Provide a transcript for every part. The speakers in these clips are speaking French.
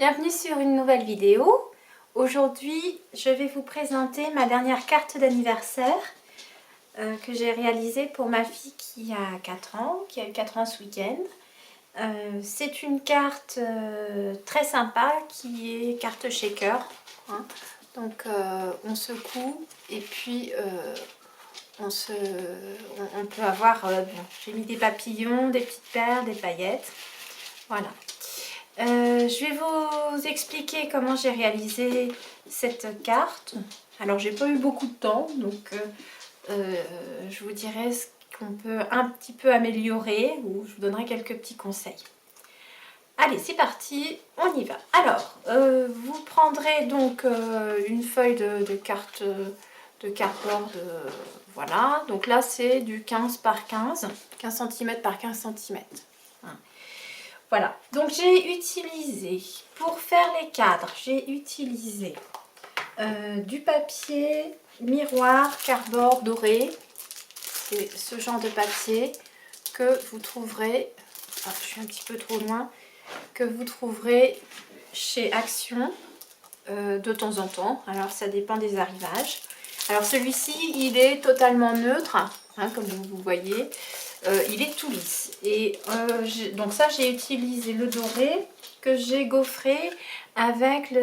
Bienvenue sur une nouvelle vidéo. Aujourd'hui, je vais vous présenter ma dernière carte d'anniversaire que j'ai réalisée pour ma fille qui a 4 ans, qui a eu 4 ans ce week-end. C'est une carte très sympa qui est carte shaker. Hein. Donc on secoue et puis on peut avoir, j'ai mis des papillons, des petites perles, des paillettes. Voilà. Je vais vous expliquer comment j'ai réalisé cette carte. Alors j'ai pas eu beaucoup de temps, donc je vous dirai ce qu'on peut un petit peu améliorer ou je vous donnerai quelques petits conseils. Allez, c'est parti, on y va. Alors, vous prendrez donc une feuille de carte de cardboard, voilà. Donc là c'est du 15 par 15, 15 cm par 15 cm. Voilà, donc j'ai utilisé, pour faire les cadres, j'ai utilisé du papier miroir cardboard doré. C'est ce genre de papier que vous trouverez, je suis un petit peu trop loin, que vous trouverez chez Action de temps en temps. Alors ça dépend des arrivages. Alors celui-ci, il est totalement neutre, hein, comme vous voyez. Il est tout lisse. Et donc ça, j'ai utilisé le doré que j'ai gaufré avec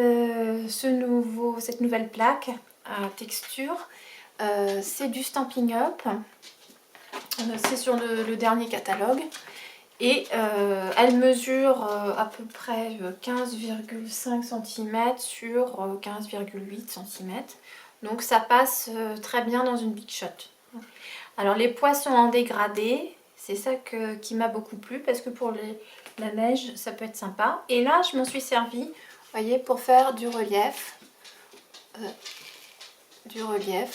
cette nouvelle plaque à texture. C'est du Stampin' Up. C'est sur le dernier catalogue. Et elle mesure à peu près 15,5 cm sur 15,8 cm. Donc ça passe très bien dans une Big Shot. Alors les pois sont en dégradé, c'est ça qui m'a beaucoup plu parce que pour la neige ça peut être sympa. Et là je m'en suis servi, vous voyez, pour faire du relief.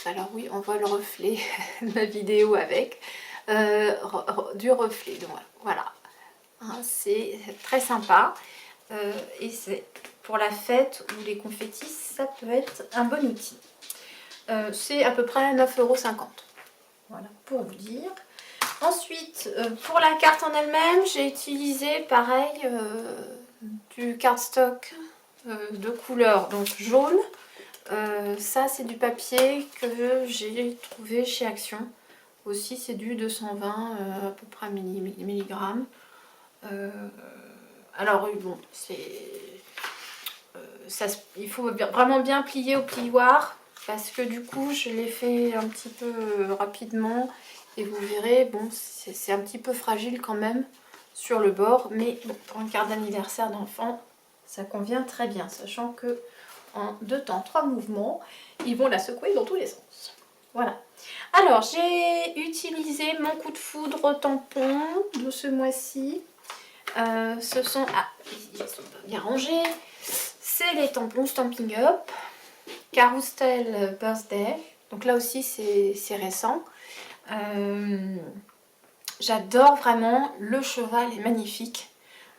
Alors oui, on voit le reflet de ma vidéo avec. Du reflet, donc voilà. Hein, c'est très sympa. Et c'est pour la fête ou les confettis, ça peut être un bon outil. C'est à peu près 9,50 €. Voilà, pour vous dire. Ensuite, pour la carte en elle-même, j'ai utilisé pareil du cardstock de couleur donc jaune. Ça, c'est du papier que j'ai trouvé chez Action. Aussi, c'est du 220 à peu près milligrammes. Alors, bon, il faut vraiment bien plier au plioir parce que du coup, je l'ai fait un petit peu rapidement. Et vous verrez, bon, c'est un petit peu fragile quand même sur le bord, mais bon, pour une carte d'anniversaire d'enfant, ça convient très bien, sachant que en 2 temps, 3 mouvements, ils vont la secouer dans tous les sens. Voilà. Alors, j'ai utilisé mon coup de foudre tampon de ce mois-ci. Ce sont... Ah, ils sont pas bien rangés. C'est les tampons Stampin' Up, Carousel Birthday. Donc là aussi, c'est récent. J'adore vraiment, le cheval est magnifique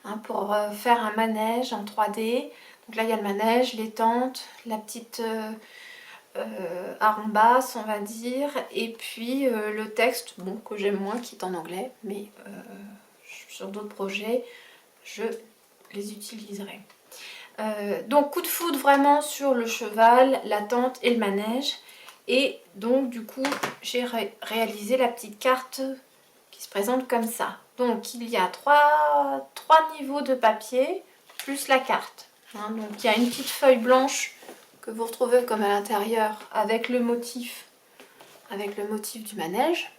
hein, pour faire un manège en 3D. Donc là il y a le manège, les tentes, la petite arrambasse on va dire, et puis le texte bon, que j'aime moins qui est en anglais, mais sur d'autres projets je les utiliserai. Donc coup de foudre vraiment sur le cheval, la tente et le manège. Et donc du coup j'ai réalisé la petite carte qui se présente comme ça. Donc il y a trois niveaux de papier plus la carte. Hein, donc il y a une petite feuille blanche que vous retrouvez comme à l'intérieur avec le motif du manège.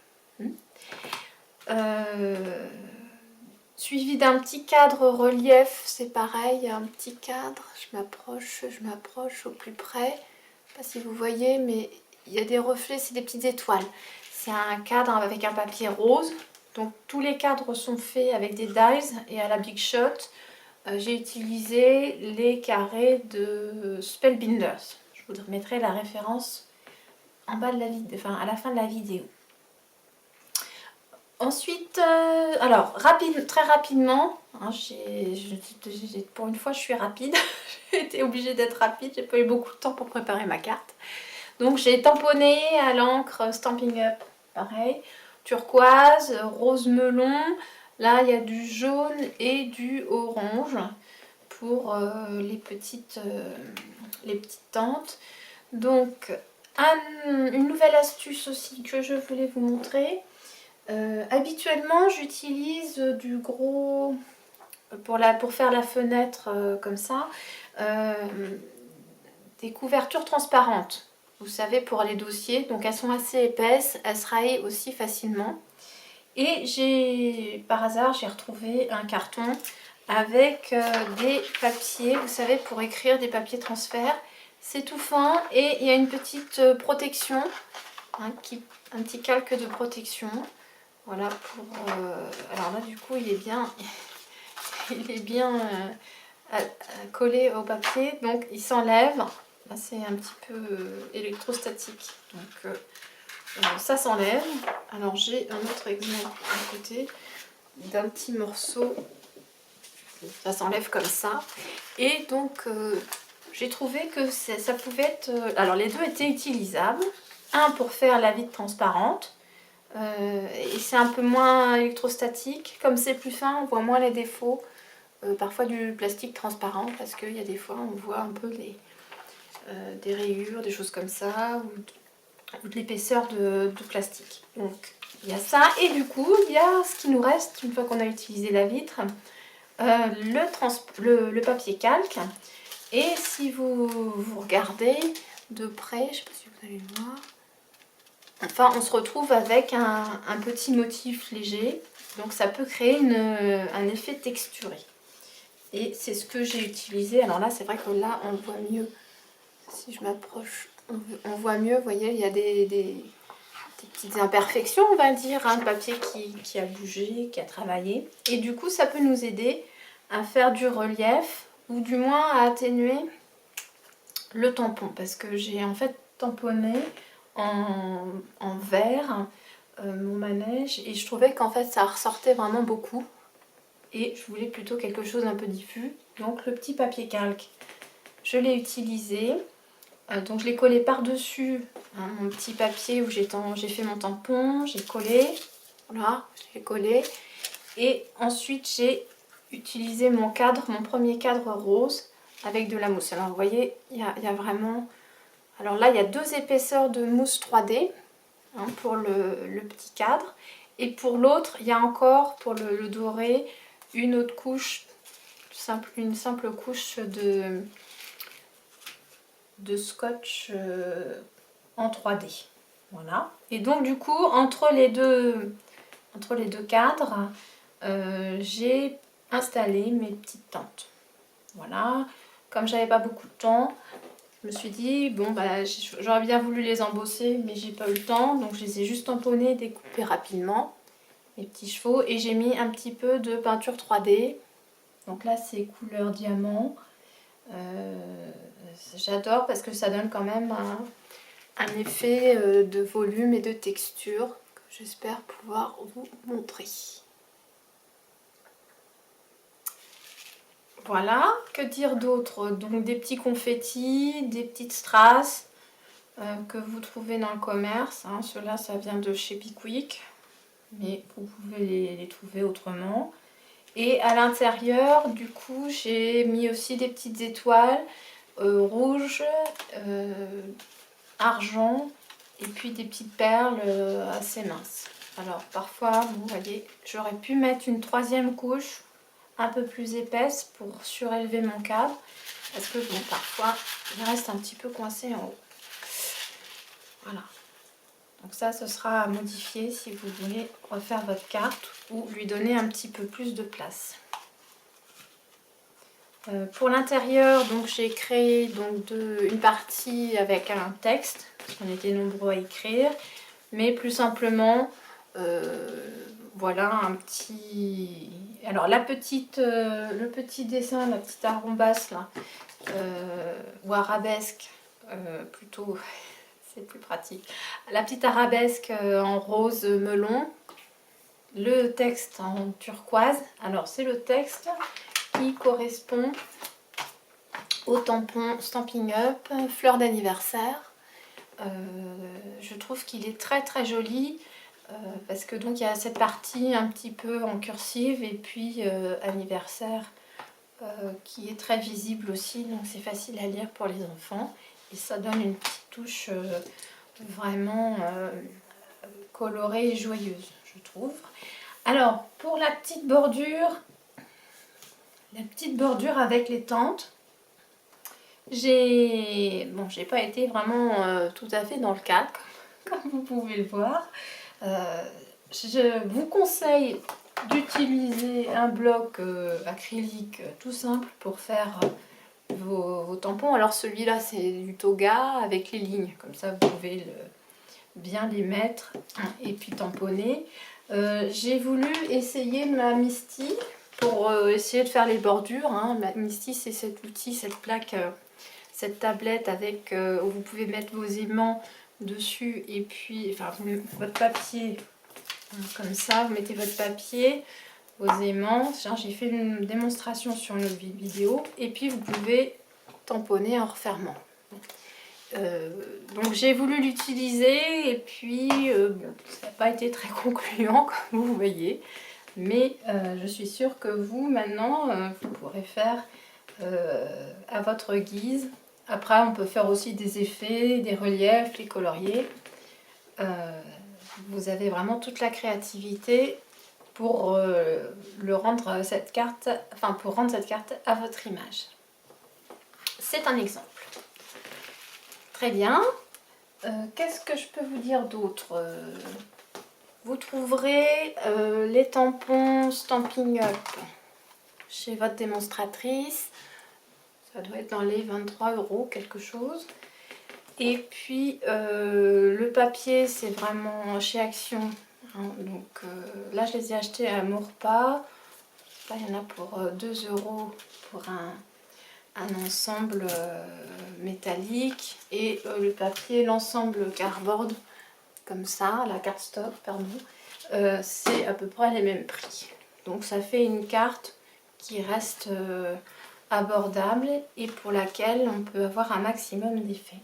Suivi d'un petit cadre relief, c'est pareil, un petit cadre. Je m'approche au plus près. Je ne sais pas si vous voyez, mais il y a des reflets, c'est des petites étoiles. C'est un cadre avec un papier rose. Donc tous les cadres sont faits avec des dies et à la Big Shot, j'ai utilisé les carrés de Spellbinders. Je vous mettrai la référence en bas de la vidéo, enfin à la fin de la vidéo. Ensuite, alors très rapidement, hein, pour une fois je suis rapide, j'ai été obligée d'être rapide, j'ai pas eu beaucoup de temps pour préparer ma carte. Donc j'ai tamponné à l'encre Stampin' Up, pareil, turquoise, rose melon, là il y a du jaune et du orange pour les petites tantes. Donc une nouvelle astuce aussi que je voulais vous montrer. Habituellement j'utilise du gros pour faire la fenêtre comme ça, des couvertures transparentes, vous savez, pour les dossiers. Donc elles sont assez épaisses, elles se raillent aussi facilement. Et par hasard j'ai retrouvé un carton avec des papiers, vous savez, pour écrire, des papiers transfert. C'est tout fin et il y a une petite protection, hein, un petit calque de protection. Voilà, alors là du coup il est bien, collé au papier, donc il s'enlève. Là c'est un petit peu électrostatique, donc ça s'enlève. Alors j'ai un autre exemple à côté d'un petit morceau, ça s'enlève comme ça. Et donc j'ai trouvé que ça pouvait être... alors les deux étaient utilisables, un pour faire la vitre transparente, et c'est un peu moins électrostatique, comme c'est plus fin on voit moins les défauts parfois du plastique transparent, parce qu'il y a des fois on voit un peu des rayures, des choses comme ça, ou de l'épaisseur de plastique. Donc il y a ça, et du coup il y a ce qui nous reste une fois qu'on a utilisé la vitre, le papier calque. Et si vous regardez de près, je ne sais pas si vous allez le voir, enfin on se retrouve avec un petit motif léger, donc ça peut créer un effet texturé. Et c'est ce que j'ai utilisé. Alors là c'est vrai que là on voit mieux, si je m'approche on voit mieux, vous voyez, il y a des petites imperfections, on va dire, hein, le papier qui a bougé, qui a travaillé. Et du coup ça peut nous aider à faire du relief, ou du moins à atténuer le tampon, parce que j'ai en fait tamponné en verre mon manège, et je trouvais qu'en fait ça ressortait vraiment beaucoup, et je voulais plutôt quelque chose un peu diffus. Donc le petit papier calque, je l'ai utilisé, donc je l'ai collé par dessus, hein, mon petit papier où j'ai fait mon tampon, j'ai collé, voilà, je l'ai collé, et ensuite j'ai utilisé mon premier cadre rose avec de la mousse. Alors vous voyez, il y a vraiment... Alors là, il y a deux épaisseurs de mousse 3D, hein, pour le petit cadre. Et pour l'autre, il y a encore, pour le doré, une autre couche, une simple couche de scotch en 3D. Voilà. Et donc du coup, entre les deux cadres, j'ai installé mes petites tentes. Voilà. Comme j'avais pas beaucoup de temps, je me suis dit, bon bah j'aurais bien voulu les embosser, mais j'ai pas eu le temps, donc je les ai juste tamponnés, découpés rapidement, mes petits chevaux, et j'ai mis un petit peu de peinture 3D. Donc là c'est couleur diamant. J'adore parce que ça donne quand même un effet de volume et de texture que j'espère pouvoir vous montrer. Voilà, que dire d'autre? Donc des petits confettis, des petites strass que vous trouvez dans le commerce, hein. Ceux-là ça vient de chez Pickwick, mais vous pouvez les trouver autrement. Et à l'intérieur du coup j'ai mis aussi des petites étoiles rouges, argent, et puis des petites perles assez minces. Alors parfois vous voyez, j'aurais pu mettre une troisième couche un peu plus épaisse pour surélever mon cadre, parce que bon, parfois il reste un petit peu coincé en haut. Voilà, donc ça ce sera à modifier si vous voulez refaire votre carte ou lui donner un petit peu plus de place. Pour l'intérieur, donc j'ai créé donc une partie avec un texte, parce qu'on était nombreux à écrire, mais plus simplement voilà un petit... Alors le petit dessin, la petite arrombasse là, ou arabesque plutôt, c'est plus pratique. La petite arabesque en rose melon, le texte en turquoise. Alors c'est le texte qui correspond au tampon Stampin' Up fleur d'anniversaire. Je trouve qu'il est très très joli. Parce que donc il y a cette partie un petit peu en cursive, et puis anniversaire qui est très visible aussi, donc c'est facile à lire pour les enfants. Et ça donne une petite touche vraiment colorée et joyeuse, je trouve. Alors, pour la petite bordure avec les tentes, j'ai pas été vraiment tout à fait dans le cadre, comme vous pouvez le voir. Je vous conseille d'utiliser un bloc acrylique tout simple pour faire vos tampons. Alors celui-là c'est du toga avec les lignes, comme ça vous pouvez bien les mettre et puis tamponner. J'ai voulu essayer ma Misty pour essayer de faire les bordures. Ma Misty, c'est cet outil, cette plaque, cette tablette avec où vous pouvez mettre vos aimants dessus et puis votre papier comme ça, vous mettez votre papier, vos aimants. J'ai fait une démonstration sur une vidéo et puis vous pouvez tamponner en refermant. Donc j'ai voulu l'utiliser et puis ça n'a pas été très concluant comme vous voyez, mais je suis sûre que vous maintenant vous pourrez faire à votre guise. Après on peut faire aussi des effets, des reliefs, les colorier. Vous avez vraiment toute la créativité pour rendre cette carte à votre image. C'est un exemple. Très bien. Qu'est-ce que je peux vous dire d'autre? Vous trouverez les tampons Stampin' Up chez votre démonstratrice. Ça doit être dans les 23 € quelque chose. Et puis le papier, c'est vraiment chez Action. Donc là, je les ai achetés à Maurepas. Là, il y en a pour 2 € pour un ensemble métallique. Et le papier, l'ensemble cardboard, comme ça, la cardstock, pardon, c'est à peu près les mêmes prix. Donc ça fait une carte qui reste abordable et pour laquelle on peut avoir un maximum d'effets.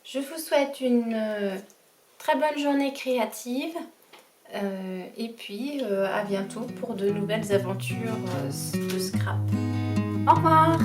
Je vous souhaite une très bonne journée créative et puis à bientôt pour de nouvelles aventures de scrap. Au revoir!